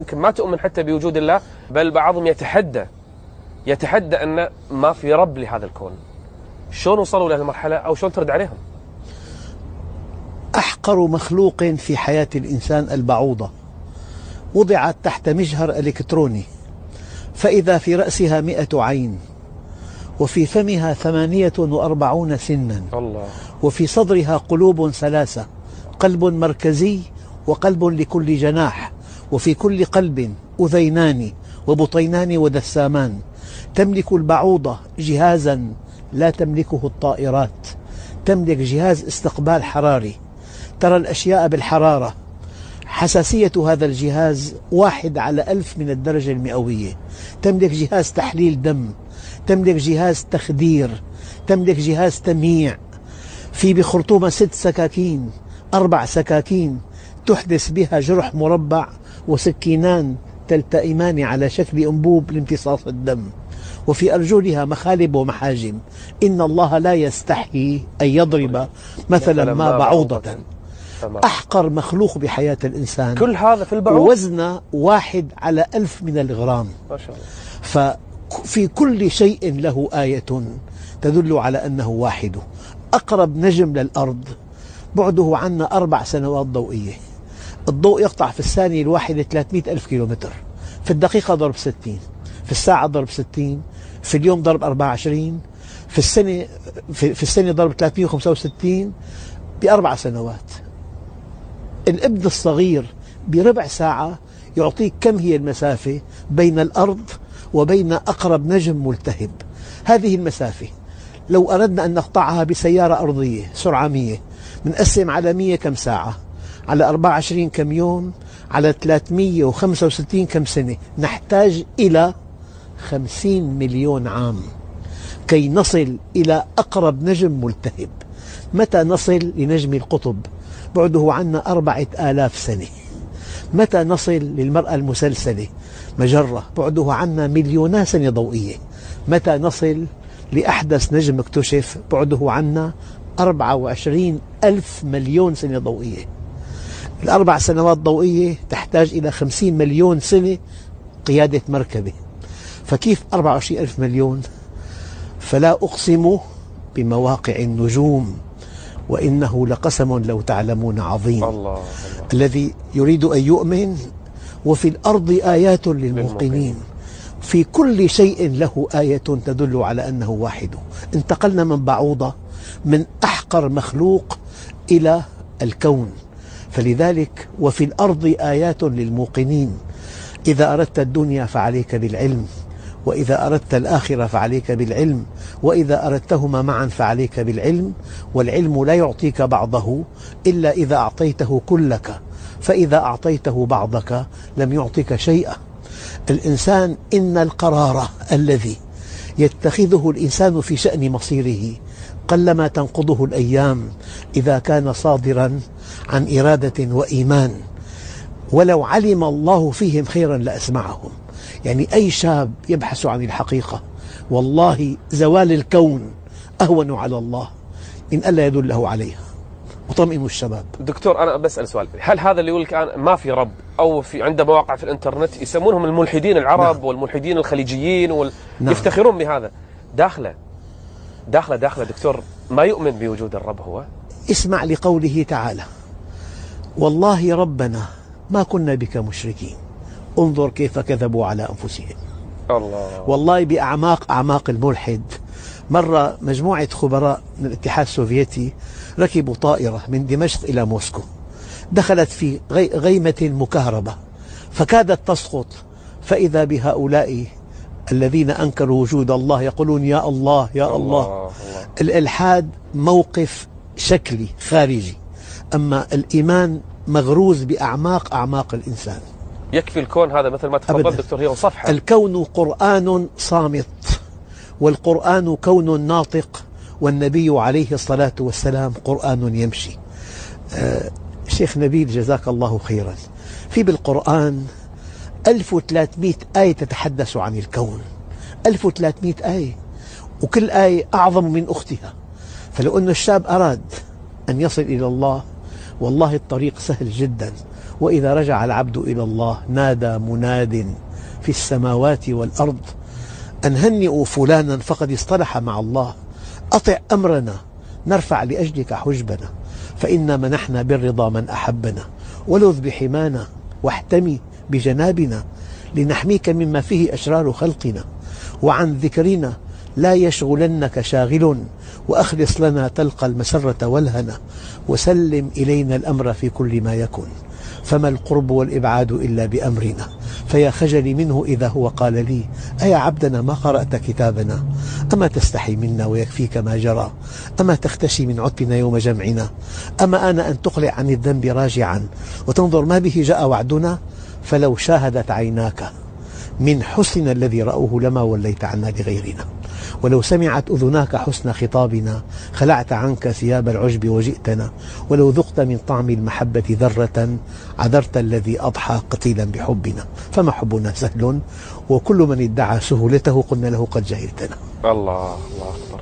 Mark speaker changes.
Speaker 1: يمكن ما تؤمن حتى بوجود الله، بل بعضهم يتحدى أن ما في رب لهذا الكون. شلون وصلوا لهذه المرحلة أو شلون ترد عليهم؟
Speaker 2: أحقر مخلوق في حياة الإنسان البعوضة، وضعت تحت مجهر إلكتروني، فإذا في رأسها 100 عين، وفي فمها 48 سنا،
Speaker 1: الله.
Speaker 2: وفي صدرها قلوب ثلاثة، قلب مركزي وقلب لكل جناح، وفي كل قلب أذينان وبطينان ودسامان. تملك البعوضة جهازا لا تملكه الطائرات، تملك جهاز استقبال حراري، ترى الأشياء بالحرارة. حساسية هذا الجهاز 1/1000 من الدرجة المئوية. تملك جهاز تحليل دم، تملك جهاز تخدير، تملك جهاز تمييع. في بخرطومة 6 سكاكين، 4 سكاكين تحدث بها جرح مربع، وسكينان تلتئمان على شكل أنبوب لامتصاص الدم. وفي أرجلها مخالب ومحاجم. إن الله لا يستحي أن يضرب مثلا ما بعوضة. أحقر مخلوق بحياة الإنسان،
Speaker 1: كل هذا في البعوض،
Speaker 2: وزنه 1/1000 من الغرام.
Speaker 1: ما شاء الله.
Speaker 2: ففي كل شيء له آية تدل على أنه واحد. أقرب نجم للأرض بعده عنا 4 سنوات ضوئية. الضوء يقطع في الثانية الواحدة 300,000 كيلومتر، في الدقيقة ضرب 60، في الساعة ضرب 60، في اليوم ضرب 24، في السنة ضرب 365 ب4 سنوات. الابن الصغير بربع ساعة يعطيك كم هي المسافة بين الأرض وبين أقرب نجم ملتهب. هذه المسافة لو أردنا أن نقطعها بسيارة أرضية سرعة 100، بنقسم على 100 كم ساعة، على 24 كم يوم، على 365 كم سنة. نحتاج إلى 50 مليون عام كي نصل إلى أقرب نجم ملتهب. متى نصل لنجم القطب؟ بعده عنا 4000 سنة. متى نصل للمرأة المسلسلة مجرة؟ بعده عنا 2,000,000 سنة ضوئية. متى نصل لأحدث نجم اكتشف؟ بعده عنا 24,000 مليون سنة ضوئية. ال4 سنوات ضوئية تحتاج إلى 50 مليون سنة قيادة مركبة، فكيف 24,000 مليون؟ فلا أقسم بمواقع النجوم وإنه لقسم لو تعلمون عظيم.
Speaker 1: الله.
Speaker 2: الذي يريد أن يؤمن. وفي الأرض آيات للموقنين. في كل شيء له آية تدل على أنه واحد. انتقلنا من بعوضة، من أحقر مخلوق، إلى الكون. فلذلك وفي الأرض آيات للموقنين. إذا أردت الدنيا فعليك بالعلم، وإذا أردت الآخرة فعليك بالعلم، وإذا أردتهما معا فعليك بالعلم. والعلم لا يعطيك بعضه إلا إذا أعطيته كلك، فإذا أعطيته بعضك لم يعطيك شيئا. الإنسان إن القرار الذي يتخذه الإنسان في شأن مصيره قلما تنقضه الأيام إذا كان صادرا عن إرادة وإيمان. ولو علم الله فيهم خيرا لأسمعهم. يعني أي شاب يبحث عن الحقيقة، والله زوال الكون أهون على الله من ألا يدله عليها. وطمئنوا الشباب.
Speaker 1: دكتور، أنا بسأل سؤال، هل هذا اللي يقول لك الآن ما في رب، أو في عنده مواقع في الإنترنت يسمونهم الملحدين العرب، نعم، والملحدين الخليجيين نعم، يفتخرون بهذا، داخله دكتور ما يؤمن بوجود الرب هو؟
Speaker 2: اسمع لقوله تعالى: والله ربنا ما كنا بك مشركين. انظر كيف كذبوا على أنفسهم.
Speaker 1: الله.
Speaker 2: والله بأعماق الملحد. مرة مجموعة خبراء من الاتحاد السوفيتي ركبوا طائرة من دمشق إلى موسكو، دخلت في غيمة مكهربة فكادت تسقط، فإذا بهؤلاء الذين أنكروا وجود الله يقولون: يا الله يا الله. الإلحاد موقف شكلي خارجي، أما الإيمان مغروز بأعماق الإنسان.
Speaker 1: يكفي الكون هذا مثل ما تفضل دكتور، هي صفحة.
Speaker 2: الكون قرآن صامت، والقرآن كون ناطق، والنبي عليه الصلاة والسلام قرآن يمشي. شيخ نبيل جزاك الله خيرا، في بالقرآن 1300 آية تتحدث عن الكون. 1300 آية، وكل آية أعظم من أختها. فلو أن الشاب أراد أن يصل إلى الله، والله الطريق سهل جدا. وإذا رجع العبد إلى الله نادى مناد في السماوات والأرض أن هنئوا فلانا فقد اصطلح مع الله، أطع أمرنا نرفع لأجلك حجبنا، فإنا منحنا بالرضا من أحبنا، ولذ بحمانا واحتمي بجنابنا، لنحميك مما فيه أشرار خلقنا، وعن ذكرنا لا يشغلنك شاغل، وأخلص لنا تلقى المسرة والهنا، وسلم إلينا الأمر في كل ما يكون، فما القرب والإبعاد إلا بأمرنا، فيا خجلي منه إذا هو قال لي أيا عبدنا ما قرأت كتابنا، أما تستحي منا ويكفيك ما جرى، أما تختشي من عتبنا يوم جمعنا، أما آن أن تقلع عن الذنب راجعا وتنظر ما به جاء وعدنا، فلو شاهدت عيناك من حسن الذي رأوه لما وليت عنا لغيرنا، ولو سمعت أذناك حسن خطابنا خلعت عنك ثياب العجب وجئتنا، ولو ذقت من طعم المحبة ذرة عذرت الذي أضحى قتيلا بحبنا، فما حبنا سهل، وكل من ادعى سهولته قلنا له قد جهلتنا.
Speaker 1: الله أكبر.